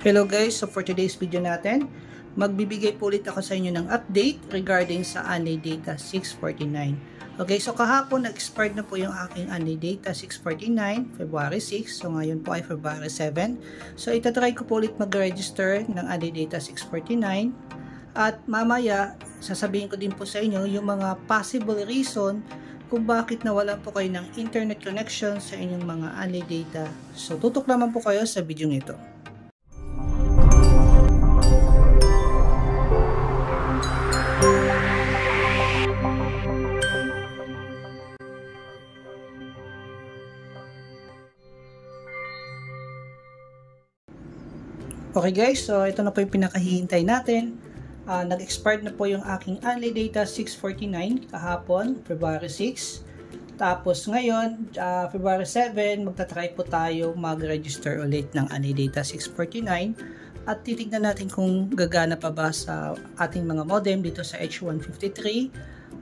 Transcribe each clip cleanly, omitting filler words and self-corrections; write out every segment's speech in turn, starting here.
Hello guys, so for today's video natin, magbibigay po ulit ako sa inyo ng update regarding sa AnyData 649. Okay, so kahapon nag-expired na po yung aking AnyData 649, February 6. So ngayon po ay February 7. So itatry ko po ulit mag-register ng AnyData 649. At mamaya, sasabihin ko din po sa inyo yung mga possible reason kung bakit nawalan po kayo ng internet connection sa inyong mga AnyData. So tutok naman po kayo sa video nito. Okay guys, so ito na po yung pinakahihintay natin. Nag-expired na po yung aking AnyData 649 kahapon, February 6. Tapos ngayon, February 7, magta-try po tayo mag-register ulit ng AnyData 649. At titignan natin kung gagana pa ba sa ating mga modem dito sa H153,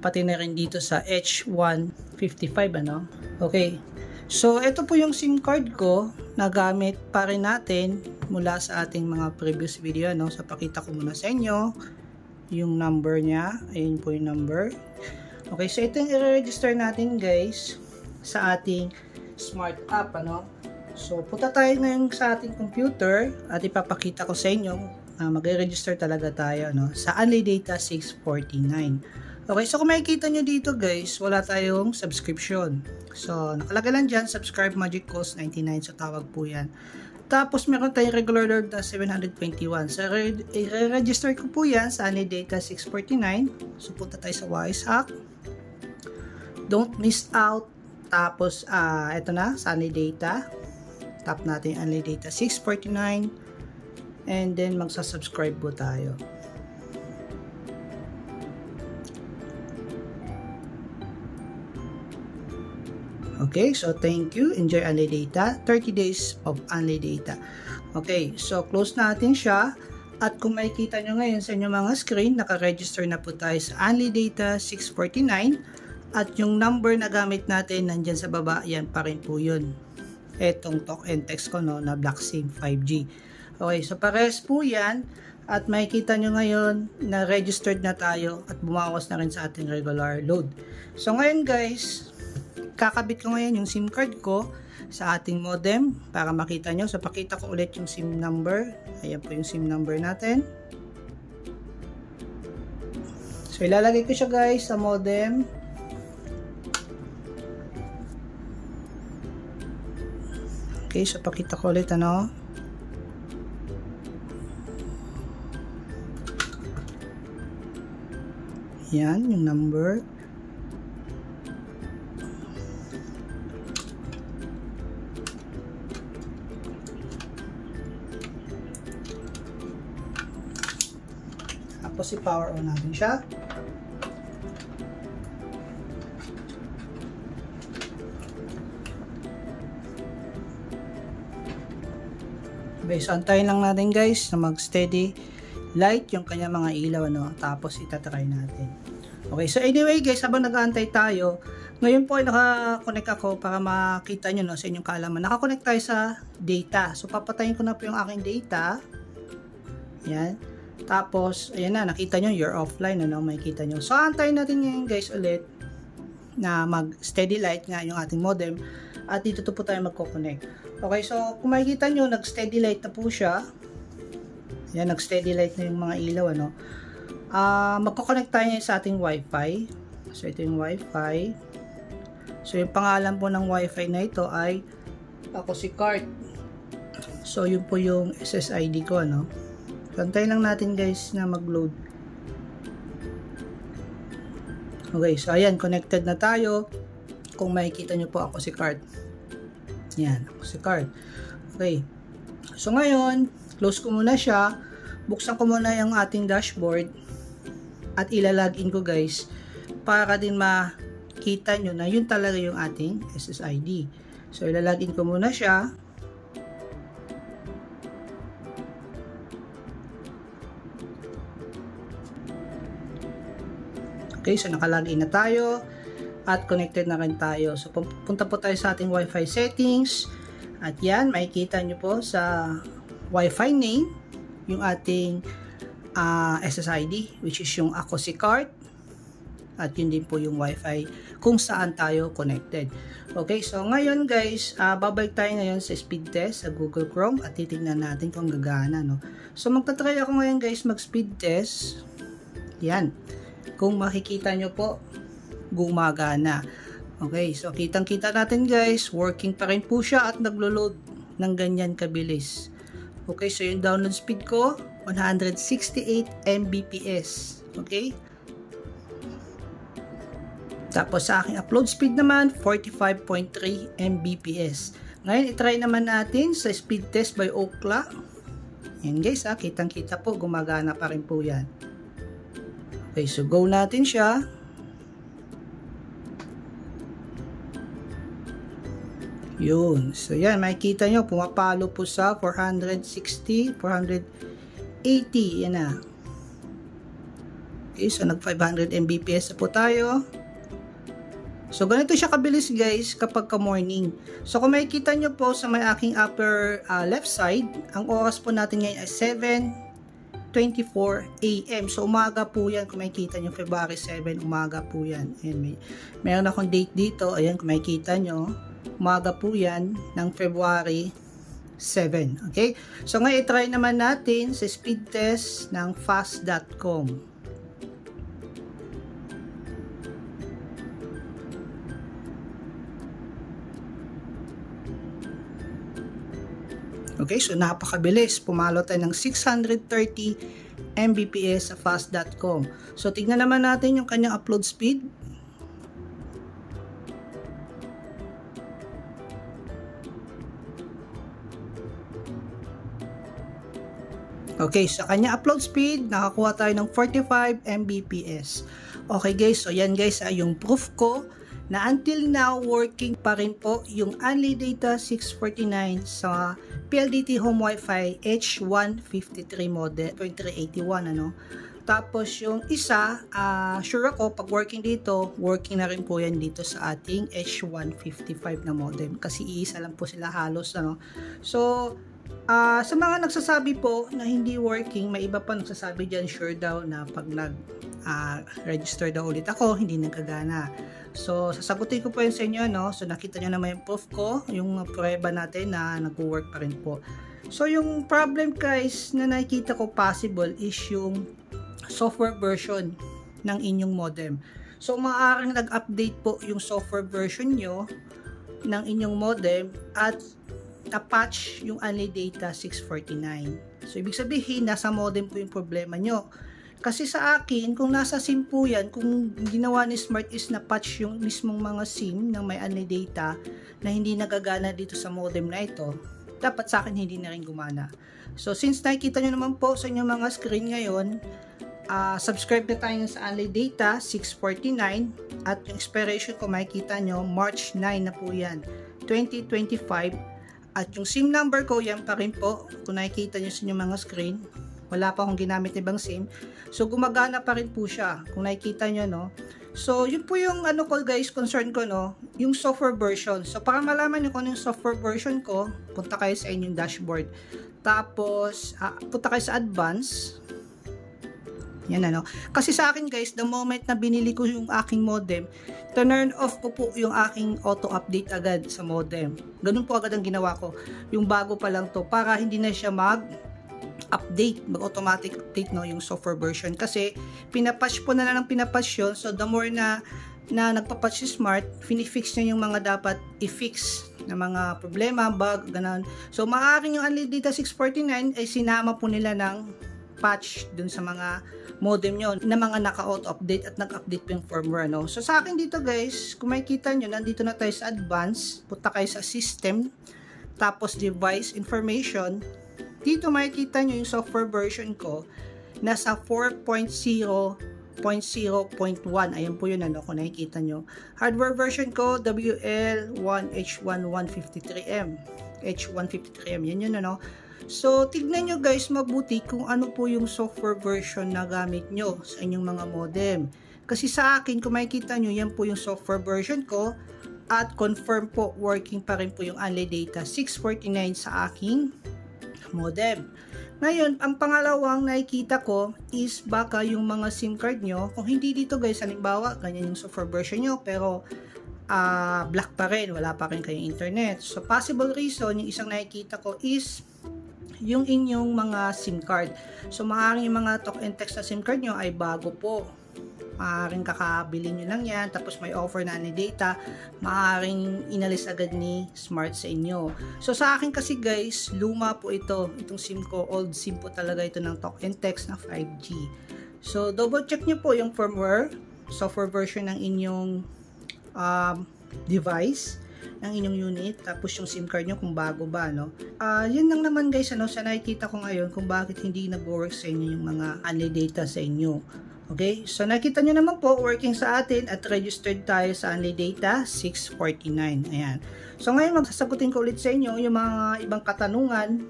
pati na rin dito sa H155, ano? Okay. So, ito po yung SIM card ko na gamit pa rin natin mula sa ating mga previous video, no? So, pakita ko muna sa inyo yung number niya. Ayun po yung number. Okay, so ito yung i-register natin guys sa ating smart app, ano? So, punta tayo ngayon sa ating computer at ipapakita ko sa inyo mag-register talaga tayo, no? Sa AnyData 649. Okay, so kung makikita nyo dito guys, wala tayong subscription. So, nakalagay lang dyan, subscribe magic cost 99. So, tawag po yan. Tapos, meron tayong regular load na 721. So, i-register ko po yan sa AnyData 649. So, punta tayo sa WiseHack. Don't miss out. Tapos, ito na, sa AnyData. Tap natin yung AnyData 649. And then, magsasubscribe po tayo. Okay, so thank you. Enjoy AnyData. 30 days of AnyData. Okay, so close natin siya. At kung makikita nyo ngayon sa inyong mga screen, naka-register na po tayo sa AnyData 649. At yung number na gamit natin, nandyan sa baba, yan pa rin po yun. Etong talk and text ko, no, na Black SIM 5G. Okay, so pares po yan. At makikita nyo ngayon na registered na tayo at bumawas na rin sa ating regular load. So ngayon guys, kakabit ko ngayon yung SIM card ko sa ating modem para makita nyo. So, pakita ko ulit yung SIM number. Ayan po yung SIM number natin. So, ilalagay ko siya guys sa modem. Okay, so pakita ko ulit ano. Ayan, yung number. Tapos i-power on natin siya. Okay, so antayin lang natin guys na mag-steady light yung kanya mga ilaw, ano? Tapos itatry natin. Okay, so anyway guys, habang nag-aantay tayo, ngayon po ay naka-connect ako para makita nyo, no, sa inyong kaalaman. Naka-connect tayo sa data. So papatayin ko na po yung aking data. Yan. Tapos, ayan na, nakita nyo, you're offline, ano, makikita nyo. So, antayin natin ngayon guys ulit na mag-steady light nga yung ating modem at dito po tayo magko-connect. Okay, so, kung makikita nyo, nag-steady light na po siya. Ayan, nag-steady light na yung mga ilaw, ano. Magko-connect tayo sa ating Wi-Fi. So, ito yung Wi-Fi. So, yung pangalan po ng Wi-Fi na ito ay ako si Cart. So, yun po yung SSID ko, ano. Antayin lang natin guys na mag-load. Okay, so ayan, connected na tayo. Kung makikita nyo po, ako si Cart. Yan, ako si Cart. Okay. So ngayon, close ko muna siya. Buksan ko muna yung ating dashboard. At ilalagin ko guys. Para din makita nyo na yun talaga yung ating SSID. So ilalagin ko muna siya. Okay, so nakalagin na tayo at connected na rin tayo. So punta po tayo sa ating Wi-Fi settings at yan, makikita nyo po sa Wi-Fi name, yung ating SSID, which is yung ACOSI card, at yun din po yung Wi-Fi kung saan tayo connected. Okay, so ngayon guys, babalik tayo ngayon sa speed test sa Google Chrome at titignan natin kung gagana, no? So magta-try ako ngayon guys mag speed test. Yan. Kung makikita nyo po, gumagana. Okay, so kitang-kita natin guys, working pa rin po siya at naglo-load ng ganyan kabilis. Okay, so yung download speed ko, 168 Mbps. Okay? Tapos sa aking upload speed naman, 45.3 Mbps. Ngayon, itry naman natin sa speed test by Ookla. Yan guys, kitang-kita po, gumagana pa rin po yan. Okay, so go natin siya. Yun. So yan, makikita nyo, pumapalo po sa 460, 480. Yan na. Okay, so nag 500 Mbps na po tayo. So, ganito siya kabilis guys kapag ka-morning. So, kung makikita nyo po sa may aking upper left side, ang oras po natin ngayon ay 7:24 AM. So, umaga po yan. Kung makikita nyo, February 7, umaga po yan. Ayan, meron akong date dito. Ayan, kung makikita nyo, umaga po yan ng February 7. Okay? So, ngayon, try naman natin sa speed test ng fast.com. Okay, so napakabilis. Pumalo tayo ng 630 Mbps sa fast.com. So, tignan naman natin yung kanyang upload speed. Okay, sa kanyang upload speed, nakakuha tayo ng 45 Mbps. Okay guys, so yan guys, yung proof ko na until now working pa rin po yung Only Data 649 sa PLDT Home Wi-Fi H153 model 381 ano. Tapos yung isa, sure ako pag working dito, working na rin po yan dito sa ating H155 na modem kasi iisa lang po sila halos ano. So sa mga nagsasabi po na hindi working, may iba pa nagsasabi dyan sure daw na pag register daw ulit ako, hindi nagkagana. So, sasagutin ko po yun sa inyo, no? So, nakita nyo naman yung proof ko, yung prueba natin na nag-work pa rin po. So, yung problem guys na nakikita ko possible is yung software version ng inyong modem. So, maaaring nag-update po yung software version nyo ng inyong modem at na-patch yung Only Data 649. So, ibig sabihin, nasa modem po yung problema nyo. Kasi sa akin, kung nasa SIM po yan, kung ginawa ni Smart is na-patch yung mismong mga SIM ng may Only Data na hindi nagagana dito sa modem na ito, dapat sa akin hindi na rin gumana. So, since nakikita nyo naman po sa inyong mga screen ngayon, subscribe na tayo sa Only Data 649 at yung expiration ko makikita nyo, March 9 na po yan, 2025. At yung SIM number ko, yan pa rin po. Kung nakikita nyo sa inyong mga screen, wala pa akong ginamit na ibang SIM. So, gumagana pa rin po siya. Kung nakikita nyo, no? So, yun po yung ano ko guys, concern ko, no? Yung software version. So, para malaman nyo kung ano yung software version ko, punta kayo sa inyong dashboard. Tapos, punta kayo sa advanced. Yan ano. Kasi sa akin guys, the moment na binili ko yung aking modem, turn off ko po yung aking auto-update agad sa modem. Ganun po agad ang ginawa ko. Yung bago pa lang to, para hindi na siya mag-update, mag-automatic update, no, yung software version. Kasi pinapatch po na lang ng pinapatch yun. So the more na nagpapatch si Smart, finifix niya yung mga dapat i-fix na mga problema, bug, ganun. So maaaring yung Only Data 649 ay sinama po nila ng patch dun sa mga modem nyo na mga naka-auto-update at nag-update po yung firmware, no? So sa akin dito guys, kung makikita nyo, nandito na tayo sa advanced, punta kayo sa system, tapos device information. Dito makikita nyo yung software version ko, nasa 4.0.0.1. Ayan po yun, ano, kung nakikita nyo. Hardware version ko, WL1H1153M. H153M, yan yun, ano. So, tignan nyo guys mabuti kung ano po yung software version na gamit nyo sa inyong mga modem. Kasi sa akin, kung makikita nyo, yan po yung software version ko at confirm po, working pa rin po yung Only Data 649 sa aking modem. Ngayon, ang pangalawang nakikita ko is baka yung mga SIM card nyo, kung hindi dito guys, halimbawa, ganyan yung software version nyo, pero black pa rin, wala pa rin kayong internet. So, possible reason, yung isang nakikita ko is yung inyong mga SIM card. So, maaaring yung mga talk and text na SIM card nyo ay bago po. Maaaring kakabili nyo lang yan, tapos may offer na ni data, maaaring inalis agad ni Smart sa inyo. So sa akin kasi guys, luma po itong SIM ko, old SIM po talaga ito ng talk and text na 5G. So double check nyo po yung firmware, software version ng inyong device, ng inyong unit, tapos yung SIM card nyo kung bago ba, no? Yun lang naman guys, sa nakikita ko ngayon kung bakit hindi nag-work sa inyo yung mga unlimited data sa inyo. Okay, so nakita nyo naman po, working sa atin at registered tayo sa unlimited data 649. Ayan. So ngayon magsasagutin ko ulit sa inyo yung mga ibang katanungan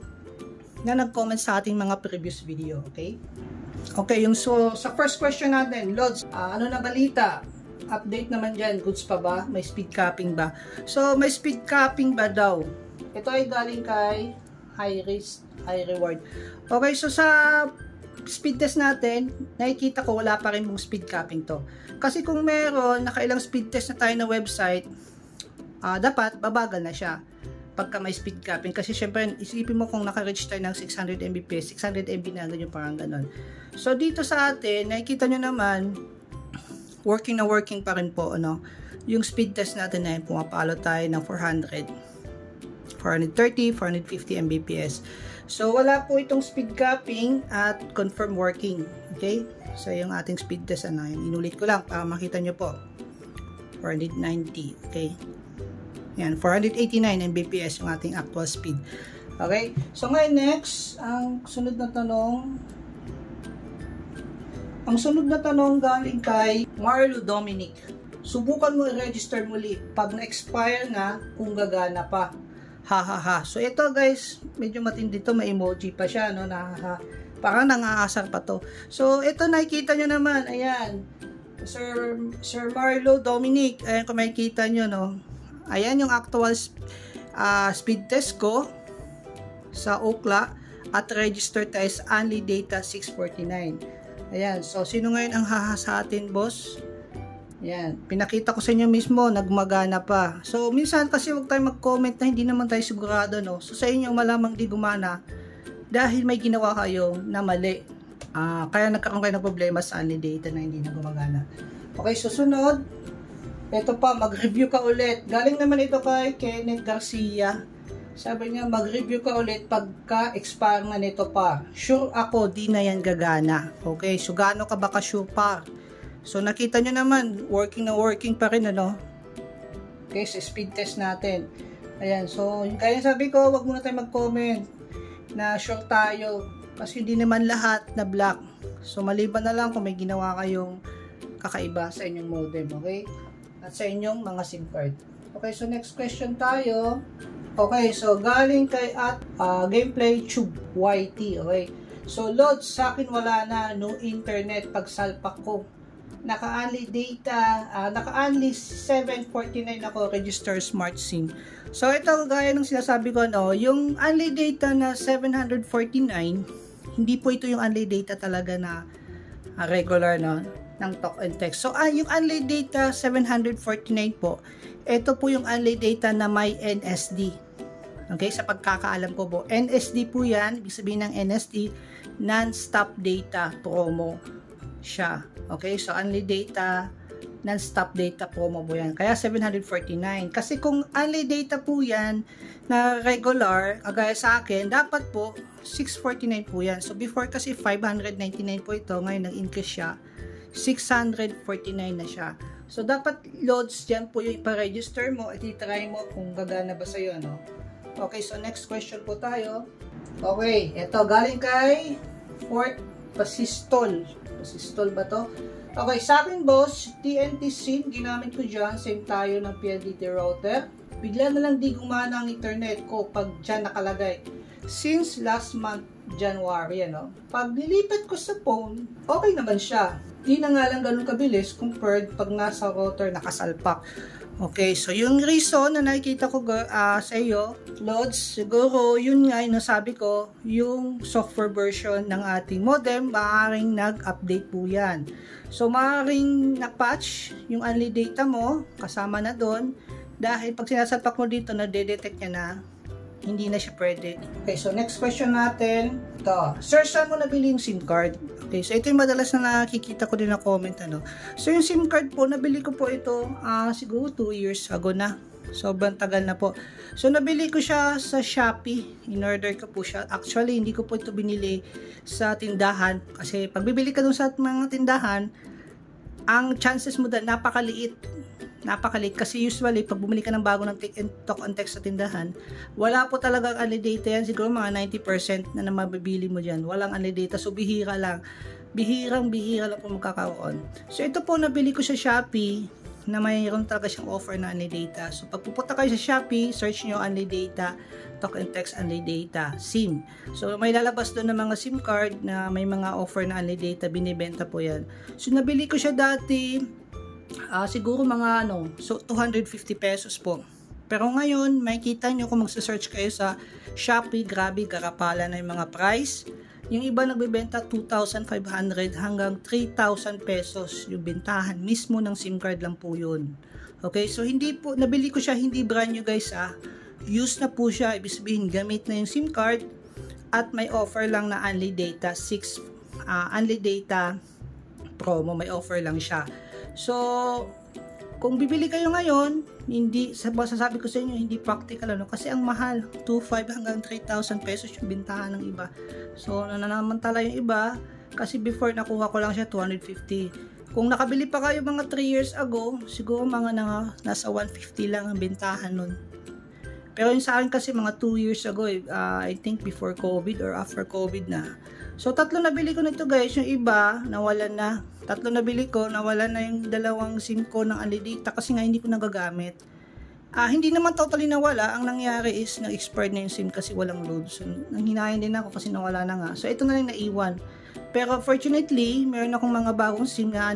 na nag-comment sa ating mga previous video. Okay? Okay, so sa first question natin, Lods, ano na balita? Update naman dyan, goods pa ba? May speed capping ba? So may speed capping ba daw? Ito ay galing kay high risk, high reward. Okay, so sa speed test natin, nakikita ko wala pa rin mong speed capping to. Kasi kung meron, nakailang speed test na tayo na website, dapat babagal na siya pagka may speed capping. Kasi syempre, isipin mo kung naka-reach tayo ng 600 Mbps, 600 MB na agad yung parang ganon. So dito sa atin, nakikita nyo naman, working na working pa rin po, ano, yung speed test natin na yun, pumapalo tayo ng 400, 430, 450 Mbps. So, wala po itong speed capping at confirm working. Okay? So, yung ating speed test, ano, inulit ko lang para makita nyo po. 490. Okay? Yan, 489 Mbps yung ating actual speed. Okay? So, ngayon next, ang sunod na tanong. Ang sunod na tanong galing kay Marlo Dominic. Subukan mo i-register muli pag na-expire na kung gagana pa. Ha. So ito guys, medyo matindi to, may emoji pa siya, no, na parang nangaasar pa to. So ito nakikita nyo naman, ayan, Sir Marlo Dominic, ayan kung makikita nyo, no, ayan yung actual speed test ko sa Ookla at register tayo sa Only Data 649. Ayan, so sino ngayon ang haha sa atin, boss? Yan, pinakita ko sa inyo mismo, nagmagana pa. So, minsan kasi huwag tayo mag-comment na hindi naman tayo sigurado, no? So, sa inyo malamang di gumana dahil may ginawa kayo na mali. Kaya nagkaroon kayo ng problema sa unlimited data na hindi na gumagana. Okay, susunod. Ito pa, mag-review ka ulit. Galing naman ito kay Kenneth Garcia. Sabi niya, mag-review ka ulit pagka-expire na nito pa. Sure ako, di na yan gagana. Okay, so gaano ka ba ka-sure pa? So, nakita nyo naman, working na working pa rin, ano? Okay, sa speed test natin. Ayan, so, kaya sabi ko, wag muna tayo mag-comment na sure tayo. Kasi hindi naman lahat na black. So, maliban na lang kung may ginawa kayong kakaiba sa inyong modem, okay? At sa inyong mga SIM card. Okay, so next question tayo. Okay, so galing kay at Gameplay Tube YT, okay? So, Lods, sa akin wala na, no internet pag salpak ko. Naka-only data, naka-only 749 ako register smart SIM. So ito gaya ng sinasabi ko, no, yung only data na 749, hindi po ito yung only data talaga na regular, no, ng talk and text. So yung only data 749 po, ito po yung only data na may NSD. Okay, sa pagkakaalam ko po, NSD po yan, ibig sabihin ng NSD, non-stop data promo siya. Okay, so only data, non-stop data promo po yan. Kaya 749. Kasi kung only data po yan na regular, kagaya sa akin, dapat po 649 po yan. So before kasi 599 po ito, ngayon nag-increase siya, 649 na siya. So dapat Lods dyan po yung ipa-register mo at itry mo kung gagana ba sa'yo, no? Okay, so next question po tayo. Okay, ito galing kay Fort Pasistol. Pasistol ba to? Okay, sa akin boss, TNT SIM, ginamit ko dyan, same tayo ng PLDT router. Bigla na lang di gumana ang internet ko pag dyan nakalagay. Since last month, January, ano? Pag nilipat ko sa phone, okay naman siya. Di na nga lang ganun kabilis compared pag nasa router nakasalpak. Okay, so yung reason na nakikita ko sa iyo, Lods, siguro yun nga yung nasabi ko, yung software version ng ating modem, maaaring nag-update po yan. So maaaring na-patch yung only data mo, kasama na doon, dahil pag sinasalpak mo dito, na-detect niya na hindi na siya pwede. Okay, so next question natin, ito. Sir, saan mo nabili yung SIM card? Okay, so ito yung madalas na nakikita ko din na comment, ano. So yung SIM card po, nabili ko po ito siguro 2 years ago na. Sobrang tagal na po. So nabili ko siya sa Shopee. In-order ko po siya. Actually, hindi ko po ito binili sa tindahan. Kasi pag bibili ka dun sa mga tindahan, ang chances mo dahil napakaliit kasi usually pag bumili ka ng bago ng talk and text sa tindahan, wala po talagang unlimited data yan. Siguro mga 90% na mabibili mo dyan, walang unlimited data. So bihira lang po magkakaroon. So ito po, nabili ko sa Shopee na mayroon talaga siyang offer na unlimited data. So pag pupunta kayo sa Shopee, search nyo unlimited data, talk and text unlimited data, SIM. So may lalabas doon ng mga SIM card na may mga offer na unlimited data, binibenta po yan. So nabili ko siya dati siguro mga so 250 pesos po. Pero ngayon, makikita nyo kung magsa-search kayo sa Shopee, grabe, garapala na yung mga price. Yung iba nagbebenta 2,500 hanggang 3,000 pesos yung bentahan mismo ng SIM card lang po yun. Okay, so hindi po, nabili ko siya hindi brand new guys Used na po siya, ibig sabihin gamit na yung SIM card at may offer lang na unlimited data, 6 unlimited data promo, may offer lang siya. So, kung bibili kayo ngayon, hindi, sasabi ko sa inyo, hindi practical kasi ang mahal, 2,500 hanggang 3,000 pesos yung bintahan ng iba. So, nanamantala yung iba, kasi before nakuha ko lang siya 250. Kung nakabili pa kayo mga 3 years ago, siguro mga nasa 150 lang ang bintahan nun. Pero yung sa akin kasi mga 2 years ago, I think before COVID or after COVID na. So, 3 nabili ko nito guys. Yung iba, nawalan na. 3 nabili ko, nawalan na yung 2 SIM ko ng unlimited data kasi nga hindi ko nagagamit. Hindi naman totally nawala. Ang nangyari is, nag-expired na yung SIM kasi walang load. So, nanghinayan din ako kasi nawala na nga. So, ito na lang naiwan. Pero fortunately, meron akong mga bagong SIM na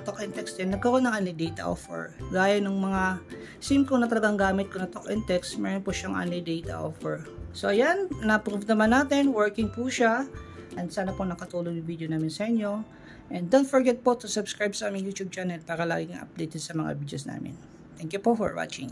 talk and text din. Nagkaroon ng unlimited data offer. Gaya ng mga SIM ko na talagang gamit ko na talk and text, meron po siyang unlimited data offer. So, ayan. Na-prove naman natin. Working po siya. And sana po nakatulong yung video namin sa inyo. And don't forget po to subscribe sa aming YouTube channel para laging updated sa mga videos namin. Thank you po for watching.